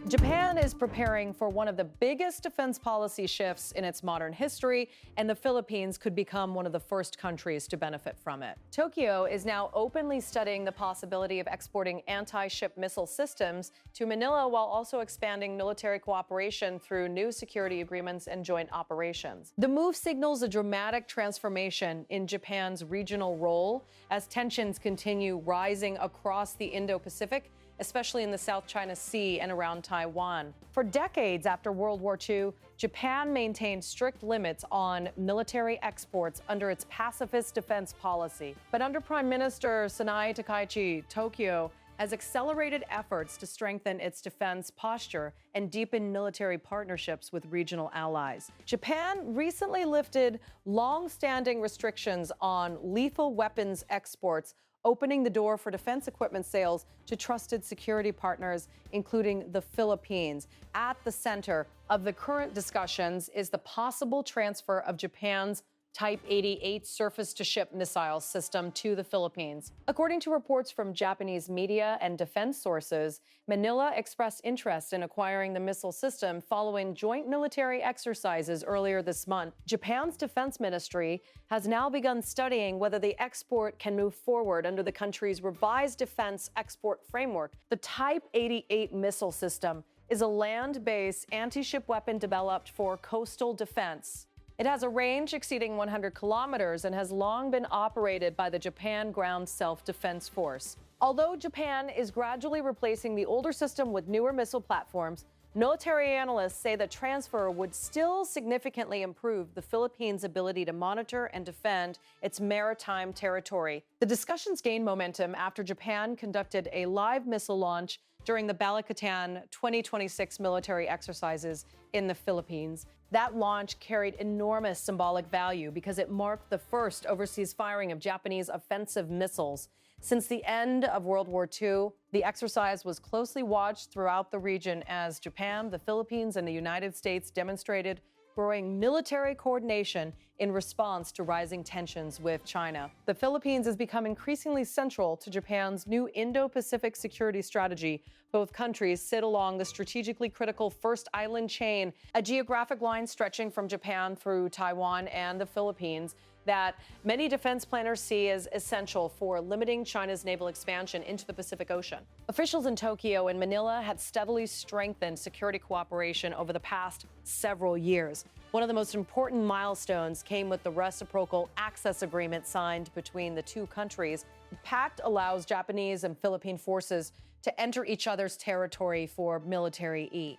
Japan is preparing for one of the biggest defense policy shifts in its modern history, and the Philippines could become one of the first countries to benefit from it. Tokyo is now openly studying the possibility of exporting anti-ship missile systems to Manila while also expanding military cooperation through new security agreements and joint operations. The move signals a dramatic transformation in Japan's regional role as tensions continue rising across the Indo-Pacific, especially in the South China Sea and around Taiwan. For decades after World War II, Japan maintained strict limits on military exports under its pacifist defense policy. But under Prime Minister Sanai Takaichi, Tokyo has accelerated efforts to strengthen its defense posture and deepen military partnerships with regional allies. Japan recently lifted long-standing restrictions on lethal weapons exports, opening the door for defense equipment sales to trusted security partners, including the Philippines. At the center of the current discussions is the possible transfer of Japan's Type 88 surface-to-ship missile system to the Philippines. According to reports from Japanese media and defense sources, Manila expressed interest in acquiring the missile system following joint military exercises earlier this month. Japan's defense ministry has now begun studying whether the export can move forward under the country's revised defense export framework. The Type 88 missile system is a land-based anti-ship weapon developed for coastal defense. It has a range exceeding 100 kilometers and has long been operated by the Japan Ground Self-Defense Force. Although Japan is gradually replacing the older system with newer missile platforms, military analysts say the transfer would still significantly improve the Philippines' ability to monitor and defend its maritime territory. The discussions gained momentum after Japan conducted a live missile launch during the Balikatan 2026 military exercises in the Philippines. That launch carried enormous symbolic value because it marked the first overseas firing of Japanese offensive missiles. Since the end of World War II, the exercise was closely watched throughout the region as Japan, the Philippines, and the United States demonstrated growing military coordination in response to rising tensions with China. The Philippines has become increasingly central to Japan's new Indo-Pacific security strategy. Both countries sit along the strategically critical First Island Chain, a geographic line stretching from Japan through Taiwan and the Philippines that many defense planners see as essential for limiting China's naval expansion into the Pacific Ocean. Officials in Tokyo and Manila had steadily strengthened security cooperation over the past several years. One of the most important milestones came with the reciprocal access agreement signed between the two countries. The Pact allows Japanese and Philippine forces to enter each other's territory for military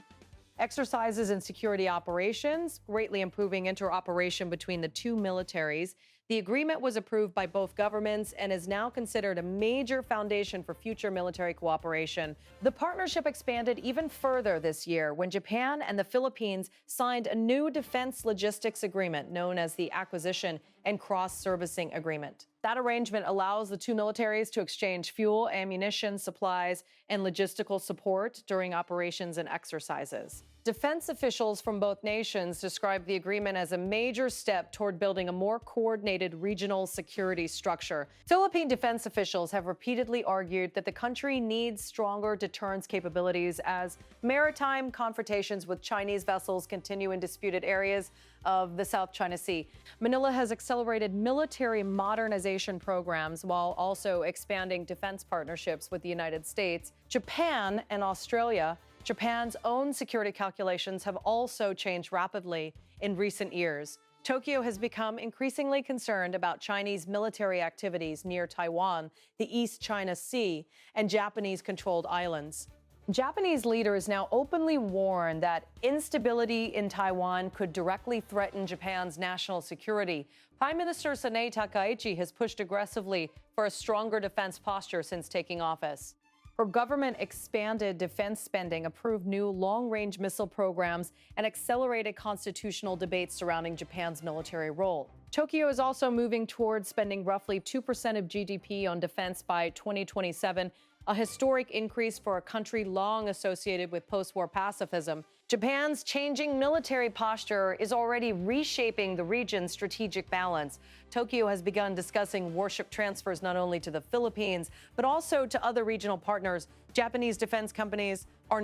exercises and security operations, greatly improving interoperation between the two militaries. The agreement was approved by both governments and is now considered a major foundation for future military cooperation. The partnership expanded even further this year when Japan and the Philippines signed a new defense logistics agreement known as the Acquisition and Cross-Servicing Agreement. That arrangement allows the two militaries to exchange fuel, ammunition, supplies, and logistical support during operations and exercises. Defense officials from both nations described the agreement as a major step toward building a more coordinated regional security structure. Philippine defense officials have repeatedly argued that the country needs stronger deterrence capabilities as maritime confrontations with Chinese vessels continue in disputed areas of the South China Sea. Manila has accelerated military modernization programs while also expanding defense partnerships with the United States. Japan and Australia, Japan's own security calculations have also changed rapidly in recent years. Tokyo has become increasingly concerned about Chinese military activities near Taiwan, the East China Sea, and Japanese-controlled islands. Japanese leaders now openly warn that instability in Taiwan could directly threaten Japan's national security. Prime Minister Sanai Takaichi has pushed aggressively for a stronger defense posture since taking office. Her government expanded defense spending, approved new long-range missile programs, and accelerated constitutional debates surrounding Japan's military role. Tokyo is also moving towards spending roughly 2% of GDP on defense by 2027, a historic increase for a country long associated with post-war pacifism. Japan's changing military posture is already reshaping the region's strategic balance. Tokyo has begun discussing warship transfers not only to the Philippines, but also to other regional partners. Japanese defense companies are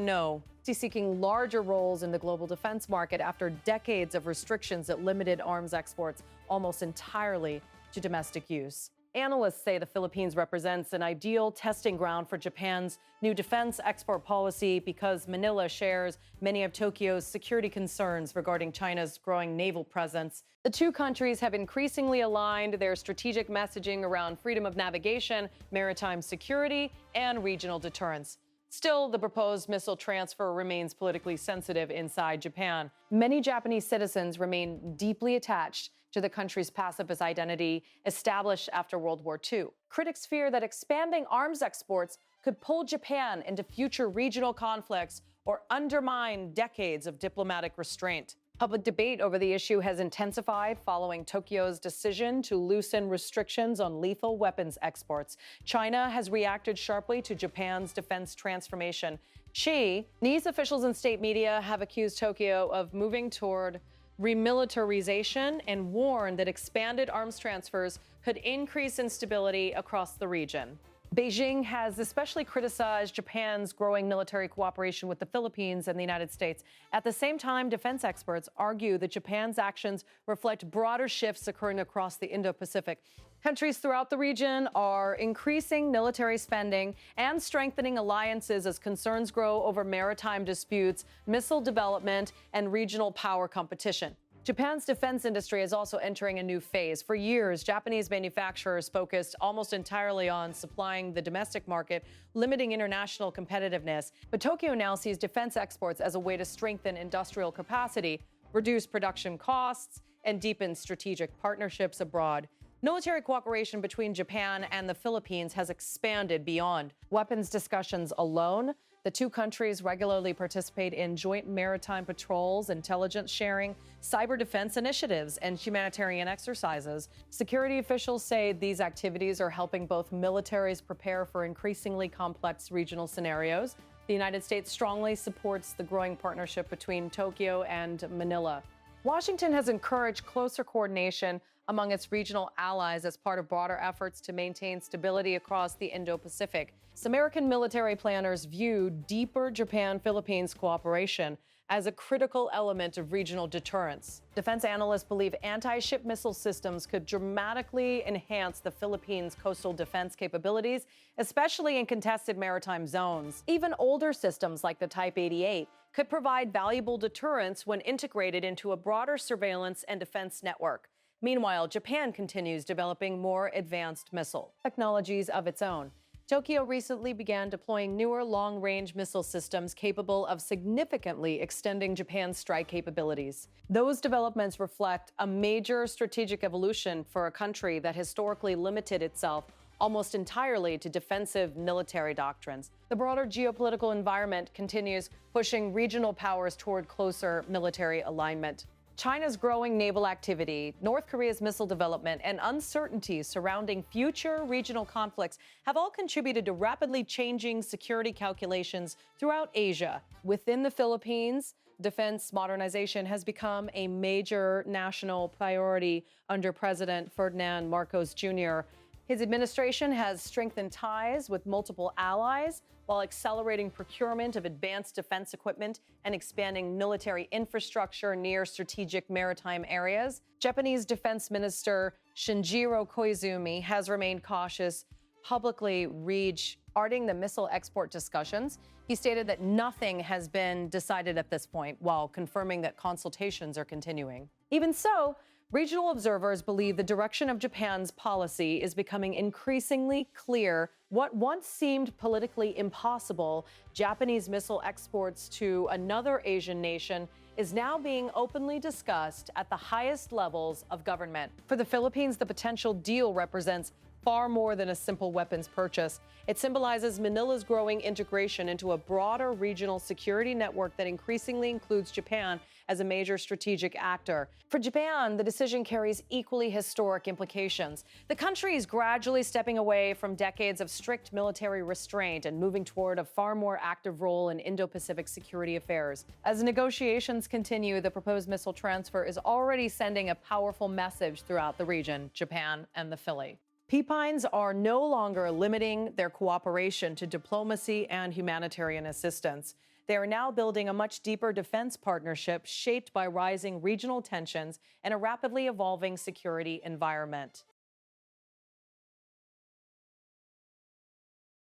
seeking larger roles in the global defense market after decades of restrictions that limited arms exports almost entirely to domestic use. Analysts say the Philippines represents an ideal testing ground for Japan's new defense export policy because Manila shares many of Tokyo's security concerns regarding China's growing naval presence. The two countries have increasingly aligned their strategic messaging around freedom of navigation, maritime security, and regional deterrence. Still, the proposed missile transfer remains politically sensitive inside Japan. Many Japanese citizens remain deeply attached to the country's pacifist identity established after World War II. Critics fear that expanding arms exports could pull Japan into future regional conflicts or undermine decades of diplomatic restraint. Public debate over the issue has intensified following Tokyo's decision to loosen restrictions on lethal weapons exports. China has reacted sharply to Japan's defense transformation. Chinese officials and state media have accused Tokyo of moving toward remilitarization and warned that expanded arms transfers could increase instability across the region. Beijing has especially criticized Japan's growing military cooperation with the Philippines and the United States. At the same time, defense experts argue that Japan's actions reflect broader shifts occurring across the Indo-Pacific. Countries throughout the region are increasing military spending and strengthening alliances as concerns grow over maritime disputes, missile development, and regional power competition. Japan's defense industry is also entering a new phase. For years, Japanese manufacturers focused almost entirely on supplying the domestic market, limiting international competitiveness. But Tokyo now sees defense exports as a way to strengthen industrial capacity, reduce production costs, and deepen strategic partnerships abroad. Military cooperation between Japan and the Philippines has expanded beyond weapons discussions alone. The two countries regularly participate in joint maritime patrols, intelligence sharing, cyber defense initiatives, and humanitarian exercises. Security officials say these activities are helping both militaries prepare for increasingly complex regional scenarios. The United States strongly supports the growing partnership between Tokyo and Manila. Washington has encouraged closer coordination among its regional allies as part of broader efforts to maintain stability across the Indo-Pacific. Some American military planners view deeper Japan-Philippines cooperation as a critical element of regional deterrence. Defense analysts believe anti-ship missile systems could dramatically enhance the Philippines' coastal defense capabilities, especially in contested maritime zones. Even older systems like the Type 88 could provide valuable deterrence when integrated into a broader surveillance and defense network. Meanwhile, Japan continues developing more advanced missile technologies of its own. Tokyo recently began deploying newer long-range missile systems capable of significantly extending Japan's strike capabilities. Those developments reflect a major strategic evolution for a country that historically limited itself almost entirely to defensive military doctrines. The broader geopolitical environment continues pushing regional powers toward closer military alignment. China's growing naval activity, North Korea's missile development, and uncertainties surrounding future regional conflicts have all contributed to rapidly changing security calculations throughout Asia. Within the Philippines, defense modernization has become a major national priority under President Ferdinand Marcos Jr. His administration has strengthened ties with multiple allies while accelerating procurement of advanced defense equipment and expanding military infrastructure near strategic maritime areas. Japanese Defense Minister Shinjiro Koizumi has remained cautious, publicly regarding the missile export discussions. He stated that nothing has been decided at this point, while confirming that consultations are continuing. Even so, regional observers believe the direction of Japan's policy is becoming increasingly clear. What once seemed politically impossible, Japanese missile exports to another Asian nation, is now being openly discussed at the highest levels of government. For the Philippines, the potential deal represents far more than a simple weapons purchase. It symbolizes Manila's growing integration into a broader regional security network that increasingly includes Japan as a major strategic actor. For Japan, the decision carries equally historic implications. The country is gradually stepping away from decades of strict military restraint and moving toward a far more active role in Indo-Pacific security affairs. As negotiations continue, the proposed missile transfer is already sending a powerful message throughout the region, Japan and the Philippines. P-Pines are no longer limiting their cooperation to diplomacy and humanitarian assistance. They are now building a much deeper defense partnership shaped by rising regional tensions and a rapidly evolving security environment.